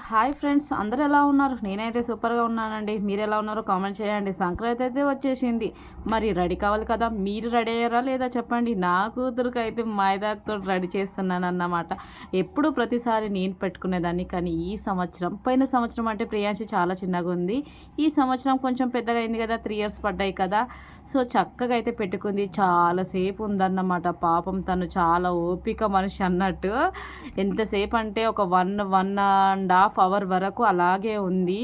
Hi friends, అందరూ ఎలా ఉన్నారు? నేనైతే సూపర్గా ఉన్నానండి. మీరు ఎలా ఉన్నారో కామెంట్ చేయండి. సంక్రాంతి అయితే వచ్చేసింది. మరి రెడీ కావాలి కదా, మీరు రెడీ అయ్యారా లేదా చెప్పండి. నా కూతురికి అయితే మైదాకుతో రెడీ చేస్తున్నాను అన్నమాట. ఎప్పుడు ప్రతిసారి నేను పెట్టుకునేదాన్ని, కానీ ఈ సంవత్సరం, పోయిన సంవత్సరం అంటే ప్రియాంశి చాలా చిన్నగా ఉంది, ఈ సంవత్సరం కొంచెం పెద్దగా అయింది కదా, 3 ఇయర్స్ పడ్డాయి కదా. సో చక్కగా అయితే పెట్టుకుంది. చాలాసేపు ఉందన్నమాట. పాపం తను చాలా ఓపిక మనిషి అన్నట్టు. ఎంతసేపు అంటే ఒక 1.5 అవర్ వరకు అలాగే ఉంది.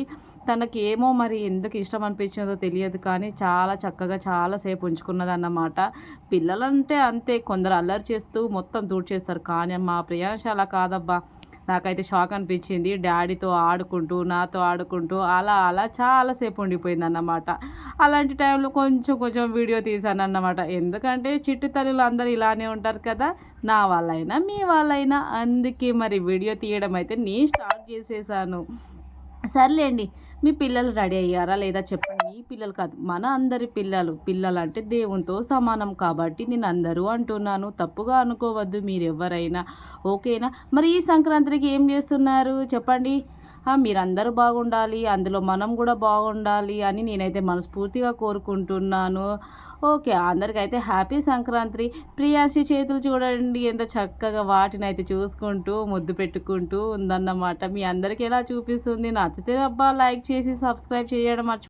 తనకేమో మరి ఎందుకు ఇష్టం అనిపించిందో తెలియదు, కానీ చాలా చక్కగా చాలాసేపు ఉంచుకున్నదన్నమాట. పిల్లలంటే అంతే, కొందరు అల్లరి చేస్తూ మొత్తం చేస్తారు, కానీ మా ప్రియాంశ అలా కాదబ్బా. నాకైతే షాక్ అనిపించింది. డాడీతో ఆడుకుంటూ, నాతో ఆడుకుంటూ అలా అలా చాలాసేపు ఉండిపోయిందన్నమాట. అలాంటి టైంలో కొంచెం కొంచెం వీడియో తీశానన్నమాట. ఎందుకంటే చిట్టి తల్లులు అందరూ ఇలానే ఉంటారు కదా, నా వాళ్ళైనా మీ వాళ్ళైనా. అందుకే మరి వీడియో తీయడం అయితే నేను స్టార్ట్ చేసేసాను. సర్లేండి, మీ పిల్లలు రెడీ అయ్యారా లేదా చెప్పండి. మీ పిల్లలు కాదు, మన అందరి పిల్లలు. పిల్లలు అంటే దేవునితో సమానం కాబట్టి నేను అందరూ అంటున్నాను, తప్పుగా అనుకోవద్దు మీరెవరైనా. ఓకేనా? మరి ఈ సంక్రాంతికి ఏం చేస్తున్నారు చెప్పండి. మీరందరూ బాగుండాలి, అందులో మనం కూడా బాగుండాలి అని నేనైతే మనస్ఫూర్తిగా కోరుకుంటున్నాను. ఓకే, అందరికైతే హ్యాపీ సంక్రాంతి. ప్రియాన్షి చేతులు చూడండి ఎంత చక్కగా వాటినైతే చూసుకుంటూ ముద్దు పెట్టుకుంటూ ఉందన్నమాట. మీ అందరికీ ఎలా చూపిస్తుంది? నచ్చితే అబ్బా లైక్ చేసి సబ్స్క్రైబ్ చేయడం మర్చిపో